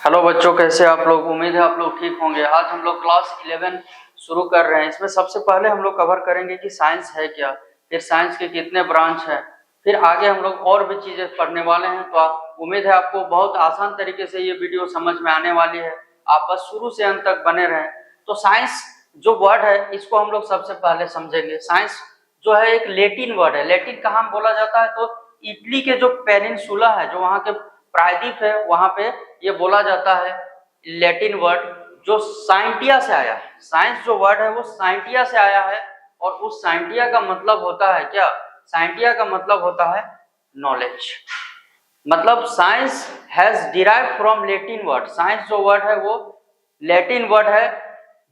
Hello बच्चों, कैसे आप लोग। उम्मीद है आप लोग ठीक होंगे। आज हम लोग क्लास 11 शुरू कर रहे हैं। इसमें सबसे पहले हम लोग कवर करेंगे कि साइंस है क्या, फिर साइंस के कितने ब्रांच हैं, फिर आगे हम लोग और भी चीजें पढ़ने वाले हैं। तो उम्मीद है आपको बहुत आसान तरीके से ये वीडियो समझ में आने वाली है। आप बस शुरू से अंत तक बने रहें। तो साइंस जो वर्ड है इसको हम लोग सबसे पहले समझेंगे। साइंस जो है एक लैटिन वर्ड है। लैटिन कहाँ बोला जाता है? तो इटली के जो पेनिनसुला है, जो वहाँ के प्रायद्वीप है, वहां पे ये बोला जाता है लैटिन वर्ड, जो साइंटिया से आया है। साइंस जो वर्ड है वो साइंटिया से आया है। और उस साइंटिया का मतलब होता है क्या? साइंटिया का मतलब होता है नॉलेज। मतलब science has derive from Latin word. Science जो वर्ड है वो लैटिन वर्ड है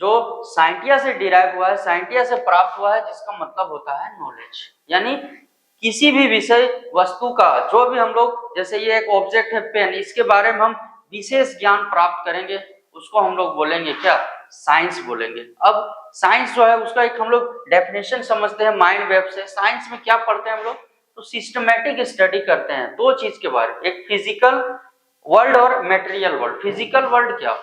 जो साइंटिया से डिराइव हुआ है, साइंटिया से प्राप्त हुआ है, जिसका मतलब होता है नॉलेज। यानी किसी भी विषय वस्तु का जो भी हम लोग, जैसे ये एक ऑब्जेक्ट है पेन, इसके बारे में हम विशेष ज्ञान प्राप्त करेंगे, उसको हम लोग बोलेंगे क्या? साइंस बोलेंगे। अब साइंस जो है उसका एक हम लोग डेफिनेशन समझते हैं माइंड वेब से। साइंस में क्या पढ़ते हैं हम लोग? तो सिस्टमैटिक स्टडी करते हैं दो चीज के बारे में, एक फिजिकल वर्ल्ड और मेटेरियल वर्ल्ड। फिजिकल वर्ल्ड क्या?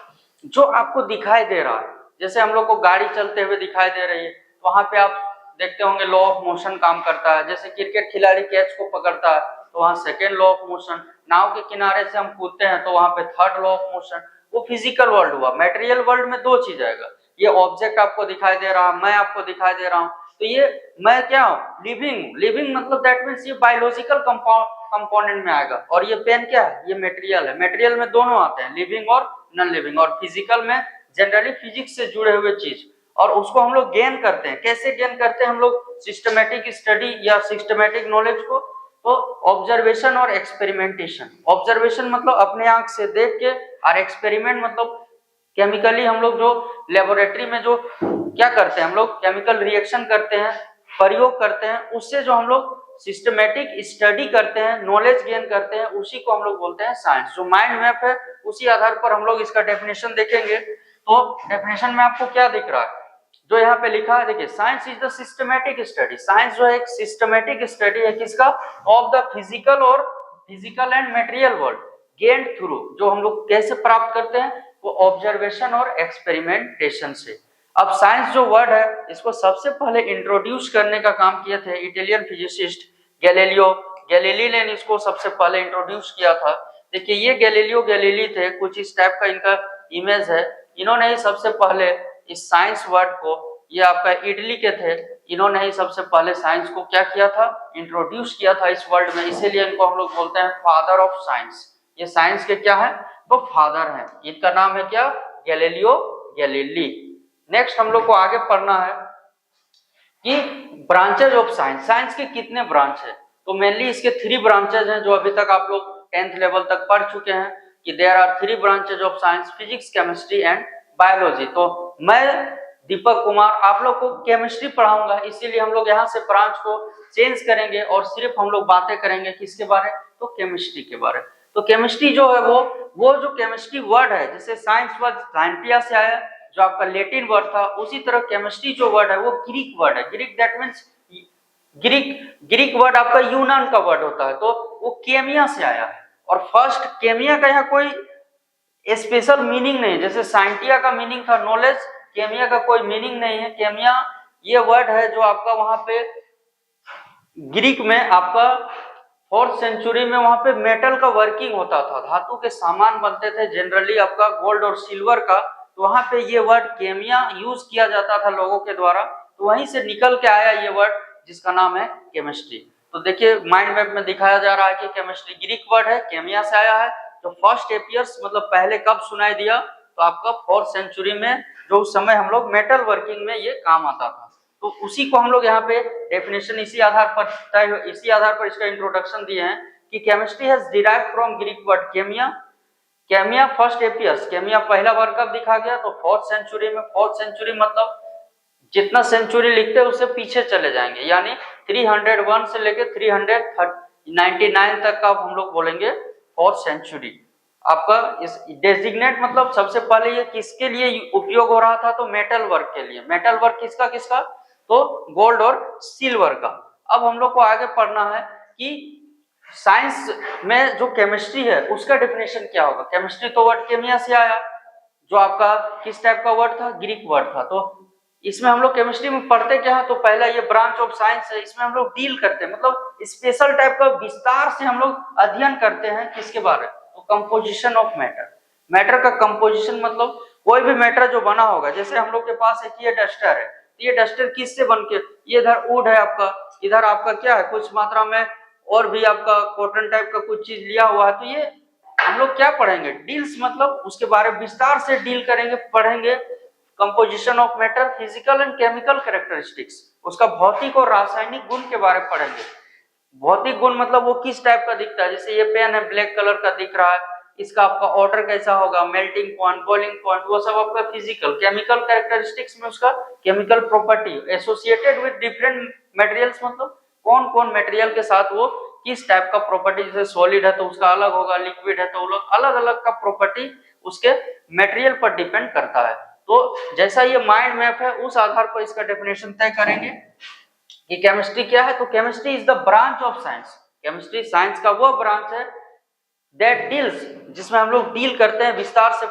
जो आपको दिखाई दे रहा है। जैसे हम लोग को गाड़ी चलते हुए दिखाई दे रही है, वहां पे आप देखते होंगे लॉ ऑफ मोशन काम करता है। जैसे क्रिकेट खिलाड़ी कैच को पकड़ता है तो वहां सेकेंड लॉ ऑफ मोशन। नाव के किनारे से हम कूदते हैं तो वहां पे थर्ड लॉ ऑफ मोशन। वो फिजिकल वर्ल्ड हुआ। मेटेरियल वर्ल्ड में दो चीज आएगा। ये ऑब्जेक्ट आपको दिखाई दे रहा है, मैं आपको दिखाई दे रहा हूँ, तो ये मैं क्या हूँ? लिविंग। लिविंग मतलब दैट मीन्स ये बायोलॉजिकल कंपोनेंट में आएगा। और ये पेन क्या है? ये मेटेरियल है। मेटेरियल में दोनों आते हैं, लिविंग और नॉन लिविंग। और फिजिकल में जनरली फिजिक्स से जुड़े हुए चीज, और उसको हम लोग गेन करते हैं। कैसे गेन करते हैं हम लोग? सिस्टमेटिक स्टडी या सिस्टमेटिक नॉलेज को, तो ऑब्जर्वेशन और एक्सपेरिमेंटेशन। ऑब्जर्वेशन मतलब अपने आंख से देख के, और एक्सपेरिमेंट मतलब केमिकली हम लोग जो लेबोरेटरी में जो क्या करते हैं, हम लोग केमिकल रिएक्शन करते हैं, प्रयोग करते हैं, उससे जो हम लोग सिस्टमेटिक स्टडी करते हैं, नॉलेज गेन करते हैं, उसी को हम लोग बोलते हैं साइंस। जो माइंड मैप है उसी आधार पर हम लोग इसका डेफिनेशन देखेंगे। तो डेफिनेशन में आपको क्या दिख रहा है जो यहाँ पे लिखा है? देखिए, science is the systematic study. Science जो है एक सिस्टमेटिक स्टडी है किसका? Of the physical and material world gained through. जो हम लोग कैसे प्राप्त करते हैं? वो ऑब्जर्वेशन और एक्सपेरिमेंटेशन से। अब साइंस जो वर्ड है इसको सबसे पहले इंट्रोड्यूस करने का काम किए थे इटालियन फिजिसिस्ट गैलीलियो गैलीली ने इसको सबसे पहले इंट्रोड्यूस किया था। देखिए, ये गैलीलियो गैलीली थे, कुछ इस टाइप का इनका इमेज है। इन्होंने ही सबसे पहले इस साइंस वर्ड को, ये आपका इटली के थे, इन्होंने ही सबसे पहले साइंस को क्या किया था? इंट्रोड्यूस किया था इस वर्ल्ड में। इसीलिए इनको हम लोग बोलते हैं फादर ऑफ साइंस। ये साइंस के क्या है? तो फादर है। इनका नाम है क्या? Galileo Galilei. नेक्स्ट हम लोग को आगे पढ़ना है कि ब्रांचेज ऑफ साइंस। साइंस के कितने ब्रांच है? तो मेनली इसके 3 ब्रांचेज हैं, जो अभी तक आप लोग 10th लेवल तक पढ़ चुके हैं कि there are 3 branches of science, physics, chemistry and biology. तो मैं दीपक कुमार आप लोग को केमिस्ट्री पढ़ाऊंगा, इसीलिए हम लोग यहाँ से ब्रांच को चेंज करेंगे और सिर्फ हम लोग बातें करेंगे किसके बारे? तो केमिस्ट्री के बारे। तो केमिस्ट्री जो है वो जो केमिस्ट्री वर्ड है, जैसे साइंस वर्ड साइंटिया से आया जो आपका लैटिन वर्ड था, उसी तरह केमिस्ट्री जो वर्ड है वो ग्रीक वर्ड है। Greek that means Greek word आपका यूनान का वर्ड होता है, तो वो केमिया से आया है। और फर्स्ट केमिया का यहाँ कोई स्पेशल मीनिंग नहीं, जैसे साइंटिया का मीनिंग था नॉलेज, केमिया का कोई मीनिंग नहीं है। केमिया ये वर्ड है जो आपका वहां पे ग्रीक में आपका 4th सेंचुरी में वहां पे मेटल का वर्किंग होता था, धातु के सामान बनते थे जनरली आपका गोल्ड और सिल्वर का। तो वहां पे ये वर्ड केमिया यूज किया जाता था लोगों के द्वारा, तो वहीं से निकल के आया ये वर्ड जिसका नाम है केमिस्ट्री। तो देखिए, माइंड मैप में दिखाया जा रहा है कि केमिस्ट्री ग्रीक वर्ड है, केमिया से आया है। जो फर्स्ट एपियर्स मतलब पहले कब सुनाई दिया? तो आपका 4th सेंचुरी में, जो उस समय हम लोग मेटल वर्किंग में ये काम आता था। तो उसी को हम लोग यहाँ पे डेफिनेशन इसी आधार पर इसका इंट्रोडक्शन दिए हैं कि chemistry has derived from Greek word chemia. Chemia first appears, chemia पहला बार कब दिखा गया? तो 4th सेंचुरी में। 4th सेंचुरी मतलब जितना सेंचुरी लिखते हैं उससे पीछे चले जाएंगे, यानी 301 से लेके 399 तक का हम लोग बोलेंगे 4th सेंचुरी। आपका इस डेजिग्नेट मतलब सबसे पहले ये किसके लिए उपयोग हो रहा था? तो मेटल वर्क के लिए। मेटल वर्क किसका किसका? तो गोल्ड और सिल्वर का। अब हम लोग को आगे पढ़ना है कि साइंस में जो केमिस्ट्री है उसका डेफिनेशन क्या होगा? केमिस्ट्री तो वर्ड केमिया से आया, जो आपका किस टाइप का वर्ड था? ग्रीक वर्ड था। तो इसमें हम लोग केमिस्ट्री में पढ़ते क्या है? तो पहला ये ब्रांच ऑफ साइंस है, इसमें हम लोग डील करते हैं, मतलब स्पेशल टाइप का विस्तार से हम लोग अध्ययन करते हैं किसके बारे? तो कंपोजिशन ऑफ मैटर। मैटर का कंपोजिशन मतलब कोई भी मैटर जो बना होगा, जैसे हम लोग के पास एक ये डस्टर है, ये डस्टर किससे बन के, ये इधर वुड है आपका, इधर आपका क्या है, कुछ मात्रा में और भी आपका कॉटन टाइप का कुछ चीज लिया हुआ है। तो ये हम लोग क्या पढ़ेंगे? डील्स, मतलब उसके बारे में विस्तार से डील करेंगे, पढ़ेंगे। Composition of matter, physical and chemical characteristics, उसका भौतिक और रासायनिक गुण के बारे में पढ़ेंगे। भौतिक गुण मतलब वो किस टाइप का दिखता है, जैसे ये पेन है ब्लैक कलर का दिख रहा है, इसका आपका ऑर्डर कैसा होगा, मेल्टिंग पॉइंट, बॉइलिंग पॉइंट, वो सब आपका फिजिकल। केमिकल कैरेक्टरिस्टिक्स में उसका chemical property associated with different materials, मतलब कौन कौन मटेरियल के साथ वो किस टाइप का प्रॉपर्टी, जैसे सॉलिड है तो उसका अलग होगा, लिक्विड है तो अलग अलग का प्रॉपर्टी उसके मटेरियल पर डिपेंड करता है। तो जैसा ये माइंड मैप है उस आधार पर इसका डेफिनेशन तय करेंगे कि केमिस्ट्री क्या है। तो chemistry is the branch of science. Chemistry science का वो ब्रांच है दैट डील्स, जिसमें हम लोग डील करते हैं विस्तार से,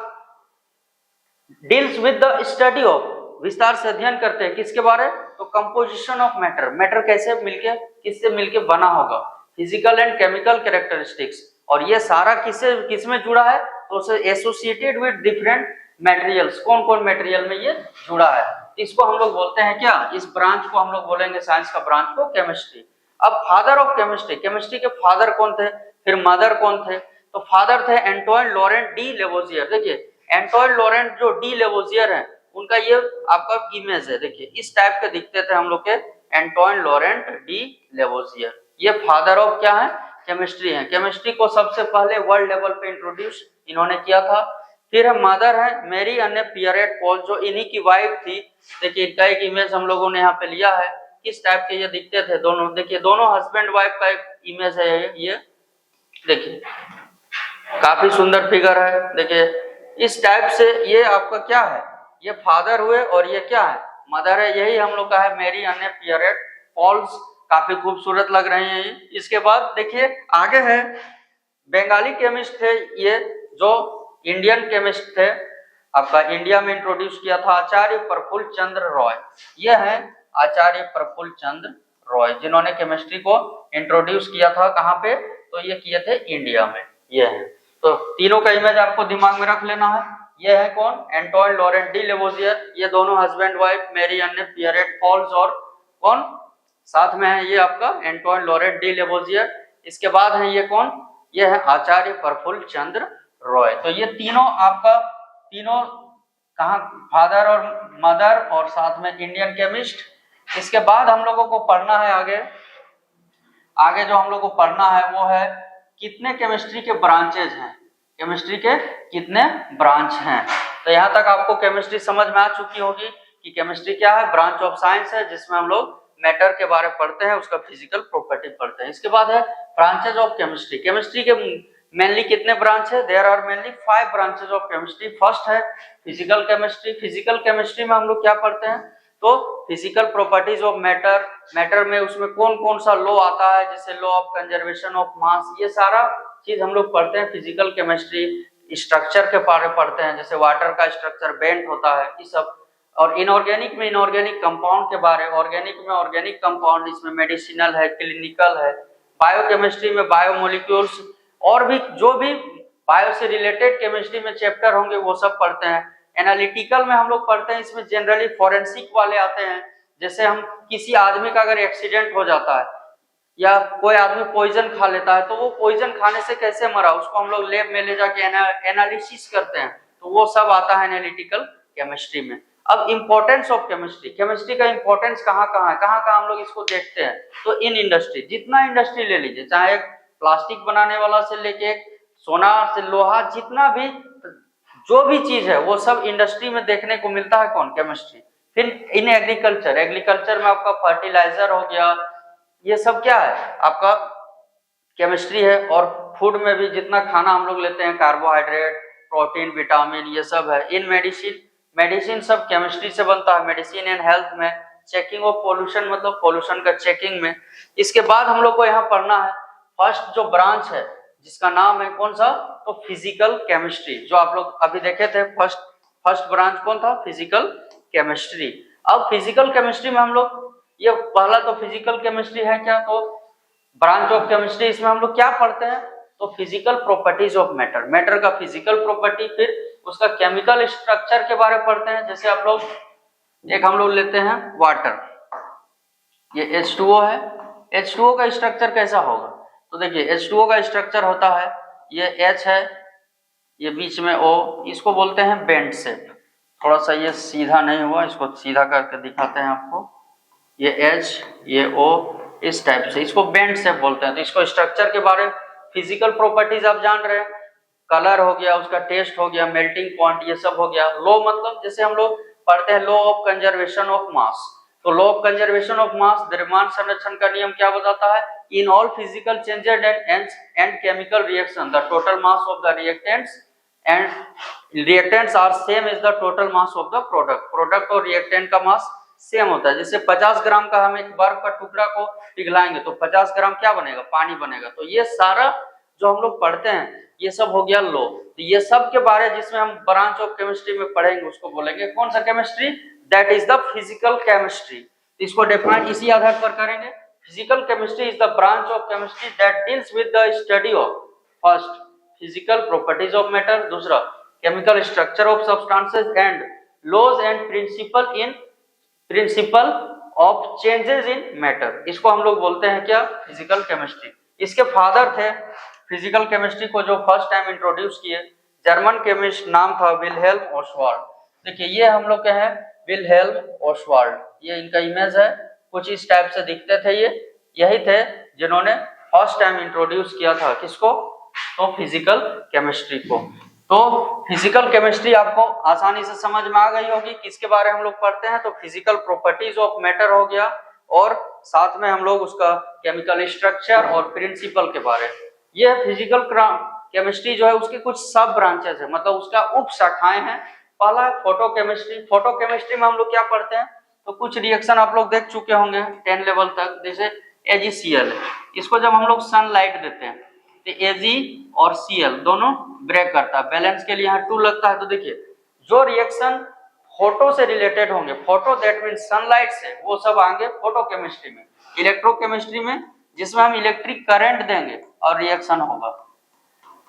deals with the study of, विस्तार से अध्ययन करते हैं किसके बारे? तो कंपोजिशन ऑफ मैटर, मैटर कैसे मिलके किससे मिलके बना होगा, फिजिकल एंड केमिकल कैरेक्टरिस्टिक्स, और ये सारा किससे किसमें जुड़ा है? तो एसोसिएटेड विद डिफरेंट मटेरियल्स, कौन कौन मटेरियल में ये जुड़ा है। इसको हम लोग बोलते हैं क्या? इस ब्रांच को हम लोग बोलेंगे, साइंस का ब्रांच को, केमिस्ट्री। अब फादर ऑफ केमिस्ट्री, केमिस्ट्री के फादर कौन थे, फिर मदर कौन थे? तो फादर थे एंटोइन लॉरेंट डी लेवोजियर। देखिए एंटोइन लॉरेंट जो डी लेवोजियर है, उनका ये आपका इमेज है, देखिए इस टाइप के दिखते थे हम लोग के, एंटोइन लॉरेंट डी लेवोजियर। ये फादर ऑफ क्या है? केमिस्ट्री है। केमिस्ट्री को सबसे पहले वर्ल्ड लेवल पे इंट्रोड्यूस इन्होंने किया था। फिर मदर है मेरी अन्य पियरेट पॉल, जो इन्हीं की वाइफ थी। देखिए इनका एक इमेज हम लोगों ने यहाँ पे लिया है, किस टाइप के ये दिखते थे दोनों। देखिए दोनों हस्बैंड वाइफ का एक इमेज है ये, देखिए काफी सुंदर फिगर है। देखिए इस टाइप से ये आपका क्या है, ये फादर हुए और ये क्या है, मदर है। यही हम लोग का है मेरी अन्य पियरेट पॉल्स, काफी खूबसूरत लग रहे हैं ये। इसके बाद देखिए आगे है बंगाली केमिस्ट थे ये, जो इंडियन केमिस्ट थे, आपका इंडिया में इंट्रोड्यूस किया था, आचार्य प्रफुल्ल चंद्र रॉय। ये है आचार्य प्रफुल्ल चंद्र रॉय, जिन्होंने केमिस्ट्री को इंट्रोड्यूस किया था कहाँ पे? तो ये किए थे इंडिया में। ये है, तो तीनों का इमेज आपको दिमाग में रख लेना है। ये है कौन? एंटोइन लॉरेंट डी लेवोजियर, ये दोनों हस्बैंड वाइफ मेरी अन्य पियरेट पॉल्स, और कौन साथ में है? ये आपका एंटोइन लॉरेंट डी लेवोजियर। इसके बाद है ये कौन? ये है आचार्य प्रफुल्ल चंद्र रॉय। तो ये तीनों आपका, तीनों कहाँ, फादर और मदर और साथ में इंडियन केमिस्ट। इसके बाद हम लोगों को पढ़ना है आगे जो हम लोग को पढ़ना है वो है कितने केमिस्ट्री के ब्रांचेज हैं, केमिस्ट्री के कितने ब्रांच हैं। तो यहाँ तक आपको केमिस्ट्री समझ में आ चुकी होगी कि केमिस्ट्री क्या है, ब्रांच ऑफ साइंस है, जिसमें हम लोग मैटर के बारे में पढ़ते हैं, उसका फिजिकल प्रॉपर्टी पढ़ते हैं। इसके बाद है ब्रांचेज ऑफ केमिस्ट्री। केमिस्ट्री के मेनली कितने ब्रांच है? There are mainly 5 branches of chemistry. First है फिजिकल केमिस्ट्री। फिजिकल केमिस्ट्री में हम लोग क्या पढ़ते हैं? तो physical properties of matter, matter में उसमें कौन कौन सा लॉ आता है, जैसे law of conservation of mass, ये सारा चीज हम लोग पढ़ते हैं फिजिकल केमिस्ट्री। स्ट्रक्चर के बारे में पढ़ते हैं, जैसे वाटर का स्ट्रक्चर बेंट होता है, ये सब। और इनऑर्गेनिक में इनऑर्गेनिक कंपाउंड के बारे, ऑर्गेनिक में ऑर्गेनिक कंपाउंड, इसमें मेडिसिनल है, क्लिनिकल है। बायोकेमिस्ट्री में बायोमोलिक्यूल्स, और भी जो भी बायो से रिलेटेड केमिस्ट्री में चैप्टर होंगे वो सब पढ़ते हैं। एनालिटिकल में हम लोग पढ़ते हैं, इसमें जनरली फॉरेंसिक वाले आते हैं। जैसे हम किसी आदमी का अगर एक्सीडेंट हो जाता है या कोई आदमी पॉइजन खा लेता है, तो वो पॉइजन खाने से कैसे मरा, उसको हम लोग लैब में ले जाके एनालिसिस करते हैं, तो वो सब आता है एनालिटिकल केमिस्ट्री में। अब इंपॉर्टेंस ऑफ केमिस्ट्री, केमिस्ट्री का इंपॉर्टेंस कहाँ कहाँ है, हम लोग इसको देखते हैं। तो इन इंडस्ट्री, जितना इंडस्ट्री ले लीजिए, चाहे प्लास्टिक बनाने वाला से लेके सोनार से लोहा, जितना भी जो भी चीज है वो सब इंडस्ट्री में देखने को मिलता है, कौन? केमिस्ट्री। फिर इन एग्रीकल्चर, एग्रीकल्चर में आपका फर्टिलाइजर हो गया, ये सब क्या है आपका केमिस्ट्री है। और फूड में भी जितना खाना हम लोग लेते हैं, कार्बोहाइड्रेट, प्रोटीन, विटामिन, ये सब है। इन मेडिसिन सब केमिस्ट्री से बनता है। मेडिसिन एंड हेल्थ में चेकिंग ऑफ पोल्यूशन, मतलब पोल्यूशन का चेकिंग में। इसके बाद हम लोग को यहाँ पढ़ना है फर्स्ट जो ब्रांच है जिसका नाम है कौन सा, तो फिजिकल केमिस्ट्री, जो आप लोग अभी देखे थे फर्स्ट ब्रांच कौन था, फिजिकल केमिस्ट्री। अब फिजिकल केमिस्ट्री में हम लोग, ये पहला तो फिजिकल केमिस्ट्री है क्या, तो ब्रांच ऑफ केमिस्ट्री, इसमें हम लोग क्या पढ़ते हैं, तो physical properties of matter, matter का फिजिकल प्रॉपर्टी, फिर उसका केमिकल स्ट्रक्चर के बारे में पढ़ते हैं। जैसे आप लोग एक हम लोग लेते हैं वाटर, ये H2O है, H2O का स्ट्रक्चर कैसा होगा, तो देखिए H2O का स्ट्रक्चर होता है, ये H है, ये बीच में O, इसको बोलते हैं बेंड शेप। थोड़ा सा ये सीधा नहीं हुआ, इसको सीधा करके दिखाते हैं आपको, ये H ये O, इस टाइप से, इसको बेंड शेप बोलते हैं। तो इसको स्ट्रक्चर के बारे में फिजिकल प्रॉपर्टीज आप जान रहे हैं, कलर हो गया, उसका टेस्ट हो गया, मेल्टिंग पॉइंट, ये सब हो गया। लो मतलब जैसे हम लोग पढ़ते हैं law of conservation of mass, तो law of conservation of mass, द्रव्यमान संरक्षण का नियम क्या बताता है, in all physical changes and chemical reaction the total mass of the reactants and reactants are same is the total mass of the product, product और reactant का mass same होता है। जैसे 50 ग्राम का हम एक बर्फ का टुकड़ा को पिघलाएंगे तो 50 ग्राम क्या बनेगा, पानी बनेगा। तो ये सारा जो हम लोग पढ़ते हैं ये सब हो गया लो, तो ये सब के बारे जिसमें हम ब्रांच ऑफ केमिस्ट्री में पढ़ेंगे उसको बोलेंगे कौन सा chemistry, that is the physical chemistry. इसको डिफाइन इसी आधार पर करेंगे, physical chemistry is the branch of chemistry that deals with the study of first physical properties of matter, दूसरा chemical structure of substances and laws and principle of changes in matter, इसको हम लोग बोलते हैं क्या, फिजिकल केमिस्ट्री। इसके father थे physical chemistry को जो फर्स्ट टाइम इंट्रोड्यूस किए, जर्मन केमिस्ट, नाम था विल्हेल्म ओस्वाल्ड। देखिए ये हम लोग के हैं विल्हेल्म ओस्वाल्ड, ये इनका इमेज है, कुछ इस टाइप से दिखते थे ये, यही थे जिन्होंने फर्स्ट टाइम इंट्रोड्यूस किया था किसको, तो फिजिकल केमिस्ट्री को। तो फिजिकल केमिस्ट्री आपको आसानी से समझ में आ गई होगी, किसके बारे में हम लोग पढ़ते हैं, तो फिजिकल प्रॉपर्टीज ऑफ मैटर हो गया, और साथ में हम लोग उसका केमिकल स्ट्रक्चर और प्रिंसिपल के बारे में। ये फिजिकल केमिस्ट्री जो है उसके कुछ सब ब्रांचेस है, मतलब उसका उप शाखाएं हैं। पहला फोटो केमिस्ट्री, फोटो केमिस्ट्री में हम लोग क्या पढ़ते हैं, तो कुछ रिएक्शन आप लोग देख चुके होंगे 10 लेवल तक, जैसे AgCl, इसको जब हम लोग सनलाइट देते हैं तो Ag और Cl दोनों ब्रेक करता है, बैलेंस के लिए यहाँ 2 लगता है। तो देखिए जो रिएक्शन फोटो से रिलेटेड होंगे, फोटो दैट मीन सनलाइट से, वो सब आएंगे फोटो केमिस्ट्री में। इलेक्ट्रोकेमिस्ट्री में जिसमें हम इलेक्ट्रिक करंट देंगे और रिएक्शन होगा,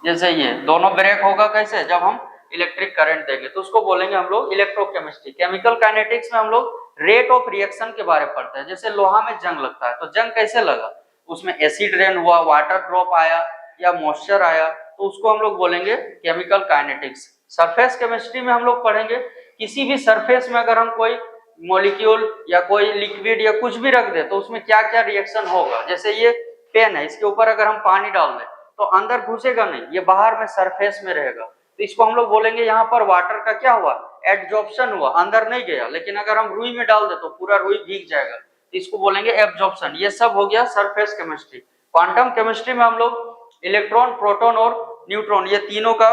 जैसे ये दोनों ब्रेक होगा कैसे, जब हम इलेक्ट्रिक करंट देंगे, तो उसको बोलेंगे हम लोग इलेक्ट्रोकेमिस्ट्री। केमिकल काइनेटिक्स में हम लोग रेट ऑफ रिएक्शन के बारे में पढ़ते हैं, जैसे लोहा में जंग लगता है तो जंग कैसे लगा, उसमें एसिड रेन हुआ, वाटर ड्रॉप आया या मॉइस्चर आया, तो उसको हम लोग बोलेंगे केमिकल काइनेटिक्स। सरफेस केमिस्ट्री में हम लोग पढ़ेंगे किसी भी सरफेस में अगर हम कोई मॉलिक्यूल या कोई लिक्विड या कुछ भी रख दे तो उसमें क्या क्या रिएक्शन होगा। जैसे ये पेन है, इसके ऊपर अगर हम पानी डाल दें तो अंदर घुसेगा नहीं, ये बाहर में सरफेस में रहेगा, तो इसको हम लोग बोलेंगे यहाँ पर वाटर का क्या हुआ, एब्जॉर्प्शन हुआ, अंदर नहीं गया। लेकिन अगर हम रुई में डाल दे तो पूरा रुई भीग जाएगा, तो इसको बोलेंगे एब्जॉर्प्शन। ये सब हो गया सरफेस केमिस्ट्री। क्वांटम केमिस्ट्री में हम लोग इलेक्ट्रॉन, प्रोटॉन और न्यूट्रॉन, ये तीनों का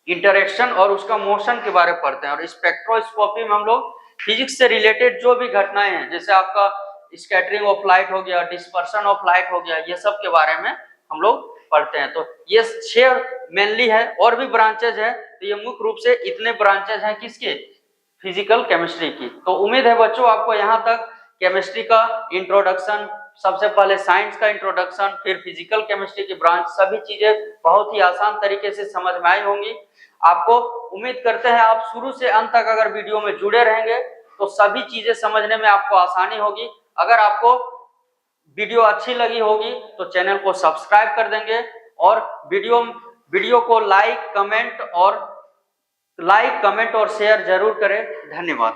इंटरेक्शन और उसका मोशन के बारे में पढ़ते हैं। और स्पेक्ट्रोस्कोपी में हम लोग फिजिक्स से रिलेटेड जो भी घटनाएं हैं, जैसे आपका स्कैटरिंग ऑफ लाइट हो गया, डिस्पर्शन ऑफ लाइट हो गया, ये सब के बारे में हम लोग पढ़ते हैं। तो ये 6 मेनली है, और भी ब्रांचेज है, तो ये मुख्य रूप से इतने ब्रांचेज हैं किसके, फिजिकल केमिस्ट्री की। तो उम्मीद है बच्चों आपको यहाँ तक केमिस्ट्री का इंट्रोडक्शन, सबसे पहले साइंस का इंट्रोडक्शन, फिर फिजिकल केमिस्ट्री की ब्रांच, सभी चीजें बहुत ही आसान तरीके से समझ में आई होंगी। आपको उम्मीद करते हैं आप शुरू से अंत तक अगर वीडियो में जुड़े रहेंगे तो सभी चीजें समझने में आपको आसानी होगी। अगर आपको वीडियो अच्छी लगी होगी तो चैनल को सब्सक्राइब कर देंगे, और वीडियो को लाइक कमेंट और शेयर जरूर करें। धन्यवाद।